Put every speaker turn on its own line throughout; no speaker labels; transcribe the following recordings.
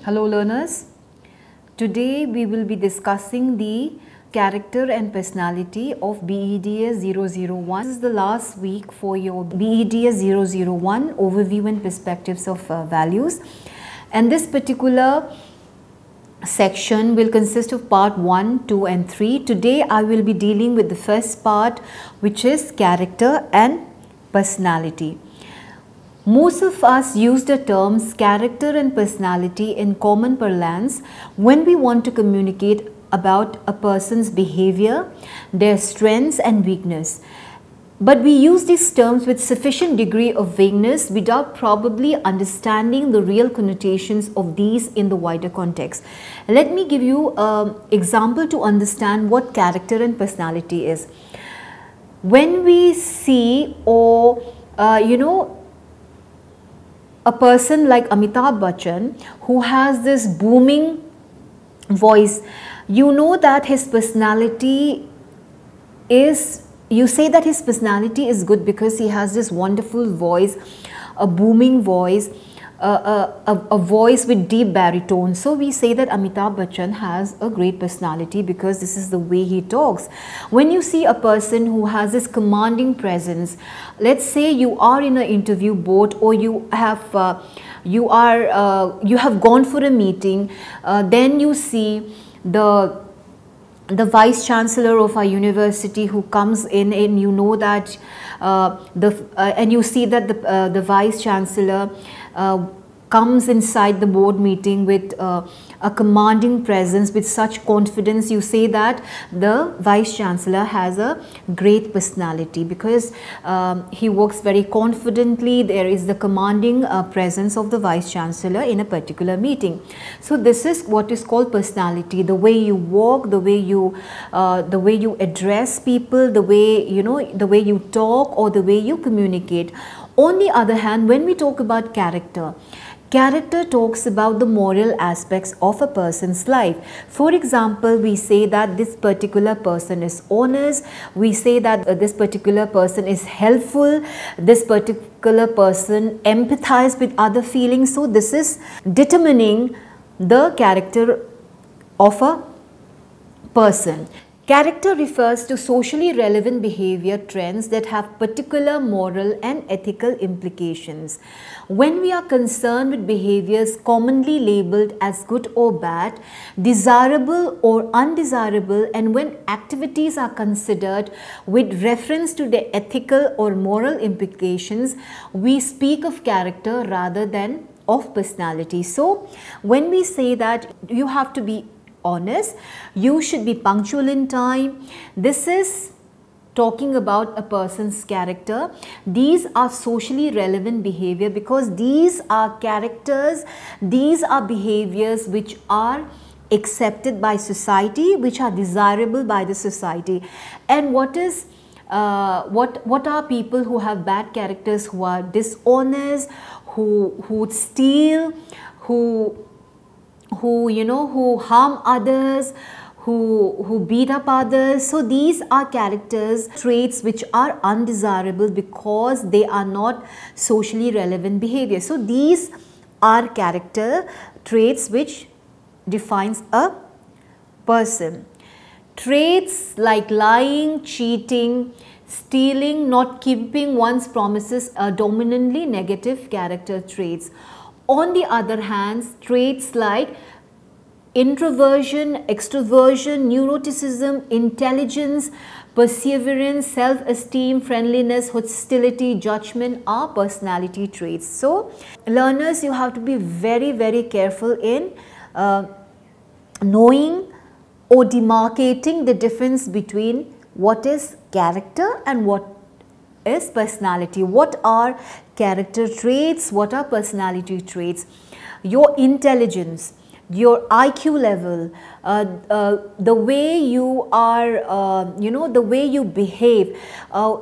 Hello learners, today we will be discussing the character and personality of BEDS 001. This is the last week for your BEDS 001 overview and perspectives of values, and this particular section will consist of part 1, 2 and 3. Today I will be dealing with the first part, which is character and personality. Most of us use the terms character and personality in common parlance when we want to communicate about a person's behavior, their strengths and weakness. But we use these terms with sufficient degree of vagueness without probably understanding the real connotations of these in the wider context. Let me give you an example to understand what character and personality is. When we see a person like Amitabh Bachchan who has this booming voice, you know that his personality is, you say that his personality is good because he has this wonderful voice, a booming voice, a voice with deep baritone. So we say that Amitabh Bachchan has a great personality because this is the way he talks. When you see a person who has this commanding presence, let's say you are in an interview board, or you have gone for a meeting, then you see the vice chancellor of our university who comes in, and you know that and you see that the vice chancellor comes inside the board meeting with a commanding presence, with such confidence. You say that the vice chancellor has a great personality because he works very confidently. There is the commanding presence of the vice chancellor in a particular meeting. So this is what is called personality, the way you walk, the way you address people, the way you talk, or the way you communicate. On the other hand, when we talk about character, character talks about the moral aspects of a person's life. For example, we say that this particular person is honest, we say that this particular person is helpful, this particular person empathizes with other feelings. So this is determining the character of a person. Character refers to socially relevant behavior trends that have particular moral and ethical implications. When we are concerned with behaviors commonly labeled as good or bad, desirable or undesirable, and when activities are considered with reference to their ethical or moral implications, we speak of character rather than of personality. So, when we say that you have to be honest, you should be punctual in time, this is talking about a person's character. These are socially relevant behavior because these are characters, these are behaviors which are accepted by society, which are desirable by the society. And what are people who have bad characters, who are dishonest, who steal, who harm others, who beat up others. So these are characters, traits which are undesirable because they are not socially relevant behavior. So these are character traits which defines a person. Traits like lying, cheating, stealing, not keeping one's promises are dominantly negative character traits. On the other hand, traits like introversion, extroversion, neuroticism, intelligence, perseverance, self-esteem, friendliness, hostility, judgment are personality traits. So, learners, you have to be very, very careful in knowing or demarcating the difference between what is character and what is personality. What are character traits? What are personality traits? Your intelligence, your IQ level, the way you are, the way you behave,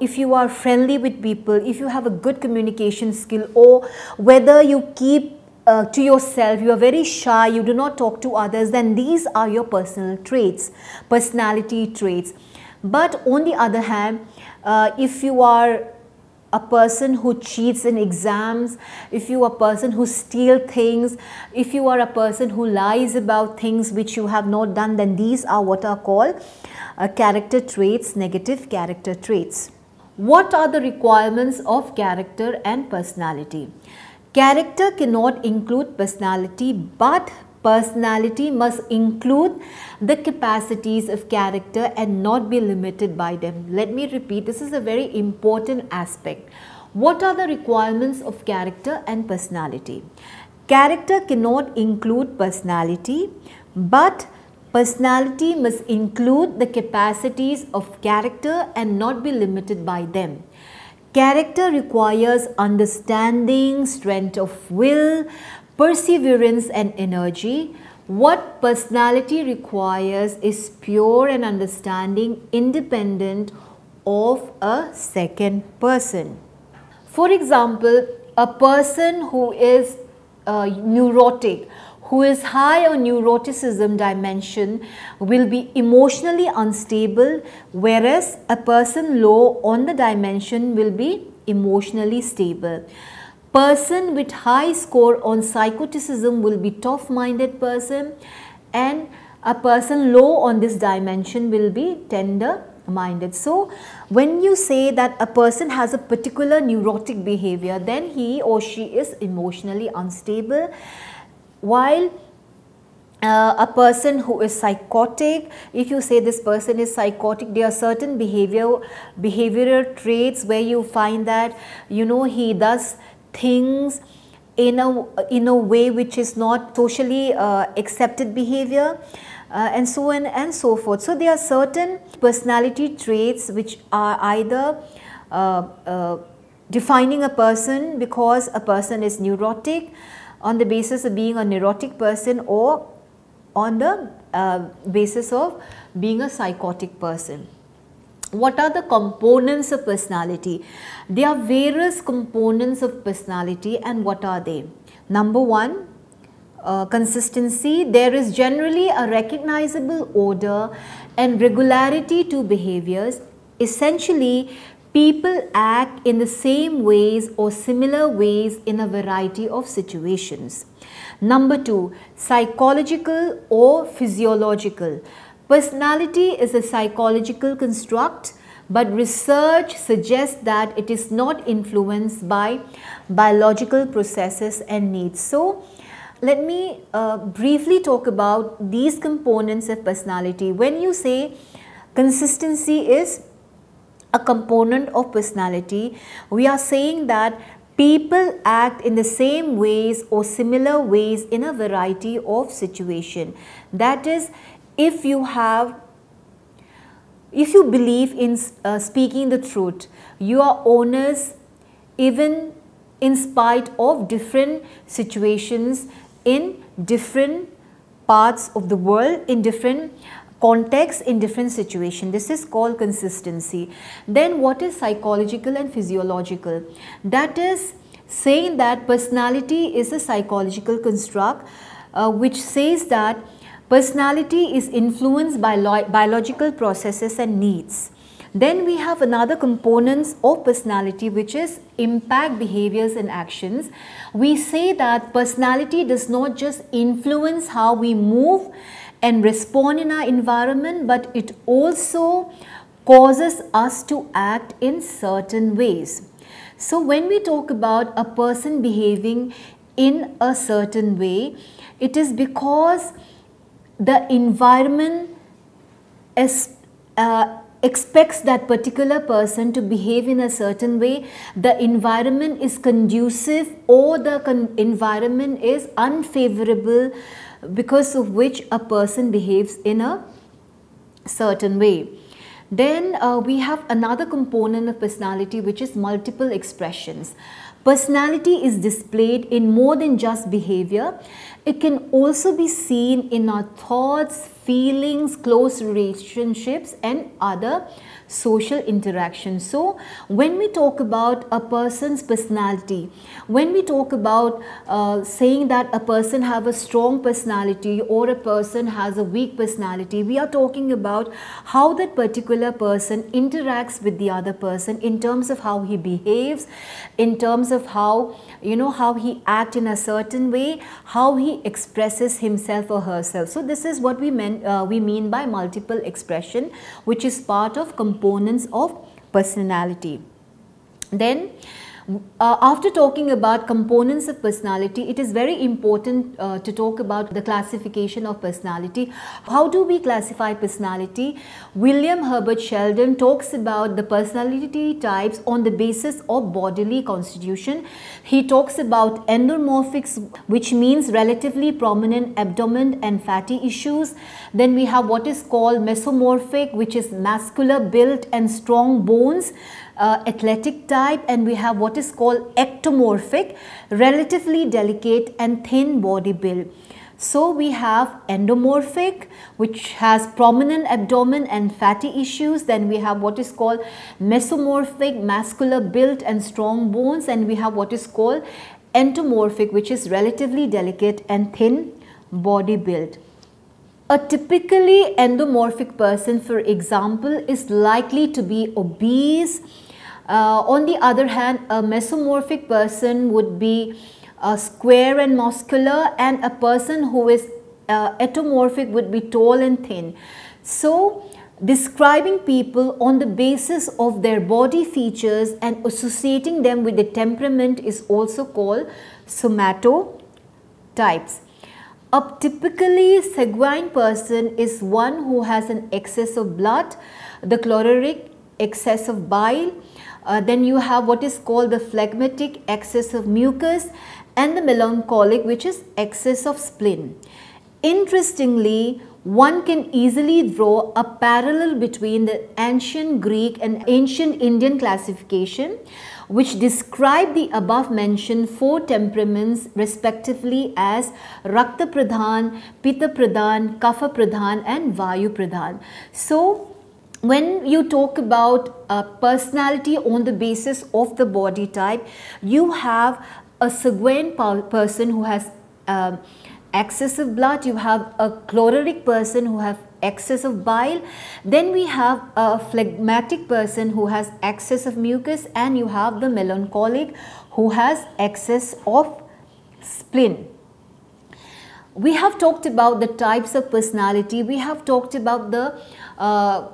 if you are friendly with people, if you have a good communication skill, or whether you keep to yourself, you are very shy, you do not talk to others, then these are your personal traits, personality traits. But on the other hand, if you are a person who cheats in exams, if you are a person who steals things, if you are a person who lies about things which you have not done, then these are what are called character traits, negative character traits. What are the requirements of character and personality? Character cannot include personality, but personality must include the capacities of character and not be limited by them. Let me repeat, this is a very important aspect. What are the requirements of character and personality? Character cannot include personality, but personality must include the capacities of character and not be limited by them. Character requires understanding, strength of will, perseverance and energy. What personality requires is pure and understanding, independent of a second person. For example, a person who is neurotic, who is high on neuroticism dimension, will be emotionally unstable, whereas a person low on the dimension will be emotionally stable. Person with high score on psychoticism will be tough-minded person, and a person low on this dimension will be tender-minded. So, when you say that a person has a particular neurotic behavior, then he or she is emotionally unstable, while a person who is psychotic, if you say this person is psychotic, there are certain behavioral traits where you find that, you know, he does things in a way which is not socially accepted behavior, and so on and so forth. So there are certain personality traits which are either defining a person because a person is neurotic on the basis of being a neurotic person, or on the basis of being a psychotic person. What are the components of personality? There are various components of personality, and what are they? Number one, consistency. There is generally a recognizable order and regularity to behaviors. Essentially, people act in the same ways or similar ways in a variety of situations. Number two, psychological or physiological. Personality is a psychological construct, but research suggests that it is not influenced by biological processes and needs. So, let me briefly talk about these components of personality. When you say consistency is a component of personality, we are saying that people act in the same ways or similar ways in a variety of situations. That is, if you believe in speaking the truth, you are honest even in spite of different situations in different parts of the world, in different contexts, in different situations. This is called consistency. Then what is psychological and physiological? That is saying that personality is a psychological construct which says that personality is influenced by biological processes and needs. Then we have another components of personality, which is impact behaviors and actions. We say that personality does not just influence how we move and respond in our environment, but it also causes us to act in certain ways. So when we talk about a person behaving in a certain way, it is because the environment expects that particular person to behave in a certain way. The environment is conducive, or the environment is unfavorable, because of which a person behaves in a certain way. Then we have another component of personality, which is multiple expressions. Personality is displayed in more than just behavior. It can also be seen in our thoughts, feelings, close relationships and other social interaction. So when we talk about a person's personality, when we talk about saying that a person have a strong personality or a person has a weak personality, we are talking about how that particular person interacts with the other person in terms of how he behaves, in terms of how, you know, how he acts in a certain way, how he expresses himself or herself. So this is what we mean by multiple expression, which is part of components of personality. Then after talking about components of personality, it is very important to talk about the classification of personality. How do we classify personality? William Herbert Sheldon talks about the personality types on the basis of bodily constitution. He talks about endomorphics, which means relatively prominent abdomen and fatty issues. Then we have what is called mesomorphic, which is muscular build and strong bones, athletic type, and we have what is called ectomorphic, relatively delicate and thin body build. So we have endomorphic, which has prominent abdomen and fatty issues. Then we have what is called mesomorphic, muscular build and strong bones, and we have what is called endomorphic, which is relatively delicate and thin body build. A typically endomorphic person, for example, is likely to be obese. On the other hand, a mesomorphic person would be square and muscular, and a person who is ectomorphic would be tall and thin. So describing people on the basis of their body features and associating them with the temperament is also called somatotypes. A typically sanguine person is one who has an excess of blood, the choleric, excess of bile. Then you have what is called the phlegmatic, excess of mucus, and the melancholic, which is excess of spleen. Interestingly, one can easily draw a parallel between the ancient Greek and ancient Indian classification, which describe the above mentioned four temperaments respectively as Rakta Pradhan, Pitta Pradhan, Kapha Pradhan, and Vayu Pradhan. So when you talk about personality on the basis of the body type, you have a sanguine person who has excess of blood, you have a choleric person who have excess of bile, then we have a phlegmatic person who has excess of mucus, and you have the melancholic who has excess of spleen. We have talked about the types of personality, we have talked about the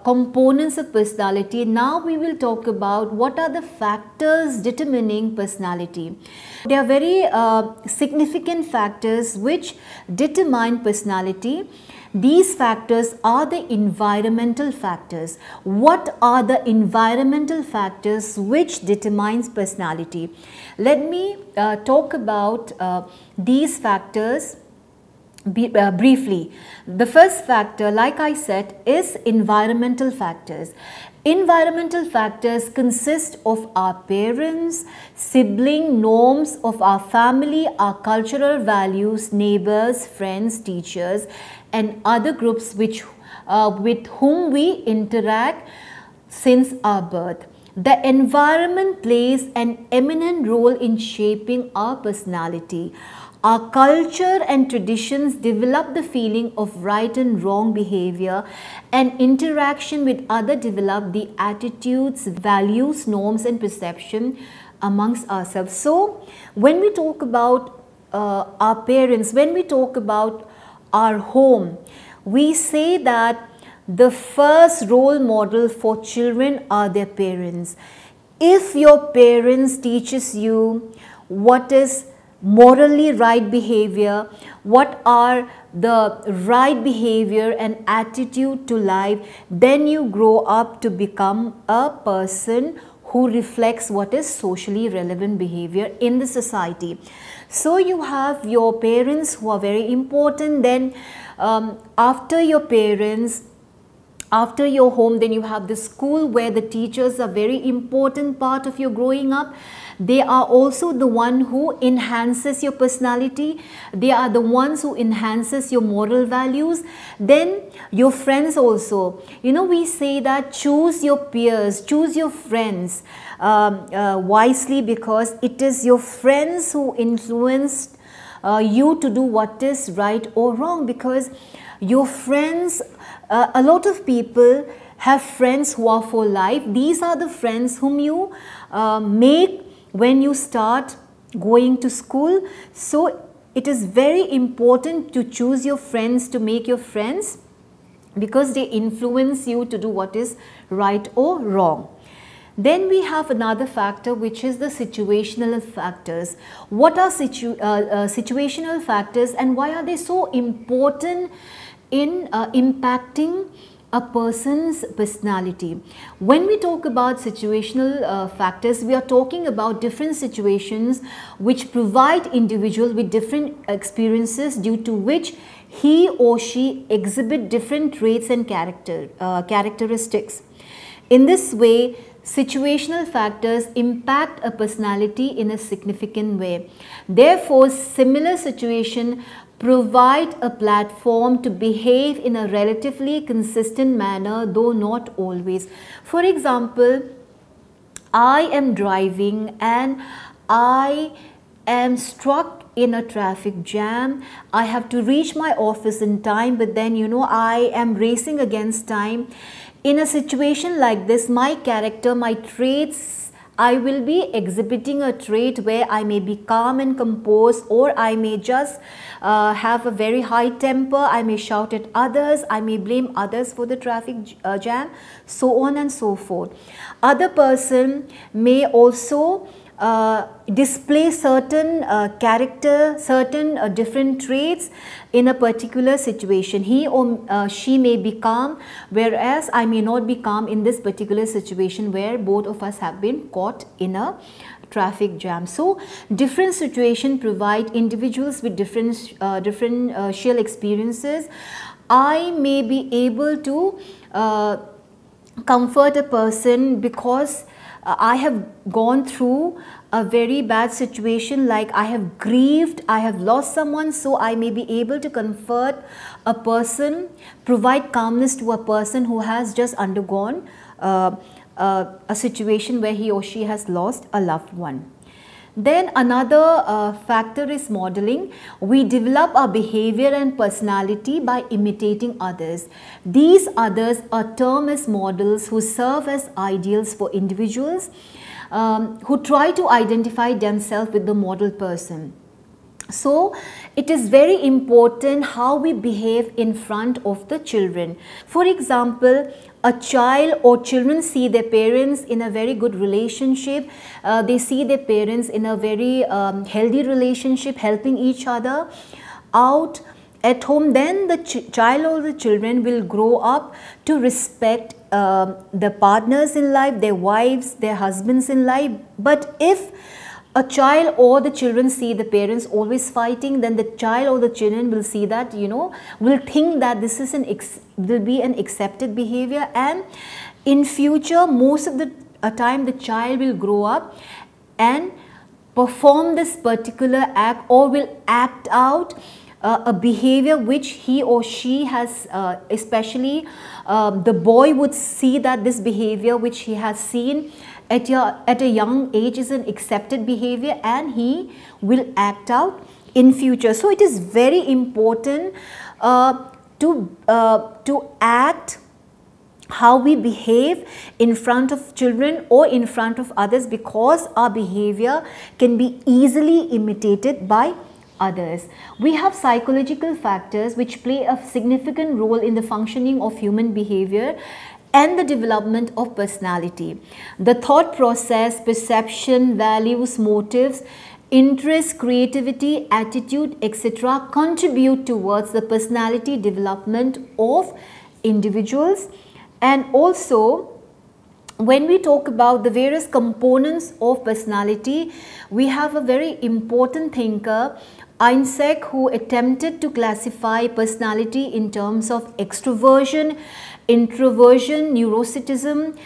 components of personality. Now we will talk about what are the factors determining personality. There are very significant factors which determine personality. These factors are the environmental factors. What are the environmental factors which determines personality? Let me talk about these factors briefly. The first factor, like I said, is environmental factors. Environmental factors consist of our parents, sibling, norms of our family, our cultural values, neighbors, friends, teachers, and other groups which with whom we interact since our birth. The environment plays an eminent role in shaping our personality. Our culture and traditions develop the feeling of right and wrong behavior, and interaction with others develop the attitudes, values, norms, and perception amongst ourselves. So when we talk about our parents, when we talk about our home, we say that the first role model for children are their parents. If your parents teaches you what is morally right behavior, what are the right behavior and attitude to life, then you grow up to become a person who reflects what is socially relevant behavior in the society. So you have your parents who are very important. Then after your parents, after your home, then you have the school where the teachers are very important part of your growing up. They are also the one who enhances your personality. They are the ones who enhances your moral values. Then your friends also. You know, we say that choose your peers, choose your friends wisely, because it is your friends who influenced you to do what is right or wrong. Because your friends, a lot of people have friends who are for life. These are the friends whom you make when you start going to school. So it is very important to choose your friends, to make your friends, because they influence you to do what is right or wrong. Then we have another factor, which is the situational factors. What are situational factors, and why are they so important in impacting a person's personality? When we talk about situational factors, we are talking about different situations which provide individual with different experiences, due to which he or she exhibit different traits and characteristics. In this way, situational factors impact a personality in a significant way. Therefore, similar situation provide a platform to behave in a relatively consistent manner, though not always. For example, I am driving and I am struck in a traffic jam. I have to reach my office in time, but then I am racing against time. In a situation like this, my character, my traits, I will be exhibiting a trait where I may be calm and composed, or I may just have a very high temper. I may shout at others, I may blame others for the traffic jam, so on and so forth. Other person may also display certain character, certain different traits in a particular situation. He or she may be calm, whereas I may not be calm in this particular situation where both of us have been caught in a traffic jam. So different situations provide individuals with differential experiences. I may be able to comfort a person because I have gone through a very bad situation, like I have grieved, I have lost someone, so I may be able to comfort a person, provide calmness to a person who has just undergone a situation where he or she has lost a loved one. Then another factor is modeling. We develop our behavior and personality by imitating others. These others are termed as models, who serve as ideals for individuals who try to identify themselves with the model person. So it is very important how we behave in front of the children. For example, a child or children see their parents in a very good relationship. They see their parents in a very healthy relationship, helping each other out at home. Then the child or the children will grow up to respect the partners in life, their wives, their husbands in life. But if a child or the children see the parents always fighting, then the child or the children will see that, will think that this is will be an accepted behavior, and in future most of the time the child will grow up and perform this particular act, or will act out a behavior which he or she has, especially the boy would see that this behavior which he has seen at a young age is an accepted behavior, and he will act out in future. So it is very important to act how we behave in front of children or in front of others, because our behavior can be easily imitated by others. We have psychological factors which play a significant role in the functioning of human behavior and the development of personality. The thought process, perception, values, motives, interest, creativity, attitude, etc. contribute towards the personality development of individuals. And also, when we talk about the various components of personality, we have a very important thinker, Eysenck, who attempted to classify personality in terms of extroversion, introversion, neuroticism,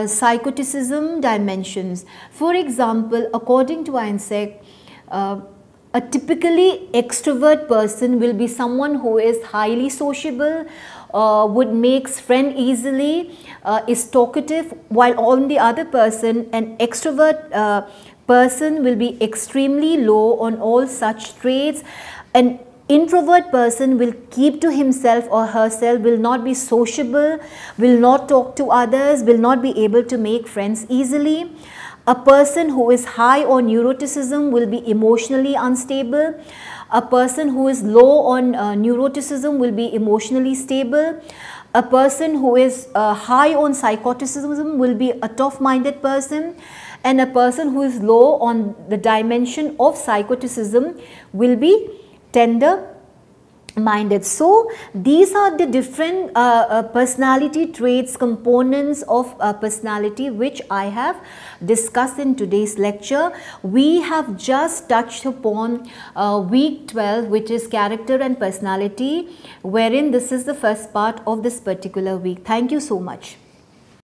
psychoticism dimensions. For example, according to Eysenck, a typically extrovert person will be someone who is highly sociable, would makes friend easily, is talkative, while on the other person, an extrovert person will be extremely low on all such traits. An introvert person will keep to himself or herself, will not be sociable, will not talk to others, will not be able to make friends easily. A person who is high on neuroticism will be emotionally unstable. A person who is low on neuroticism will be emotionally stable. A person who is high on psychoticism will be a tough-minded person. And a person who is low on the dimension of psychoticism will be tender-minded. So, these are the different personality traits, components of personality which I have discussed in today's lecture. We have just touched upon week 12, which is character and personality, wherein this is the first part of this particular week. Thank you so much.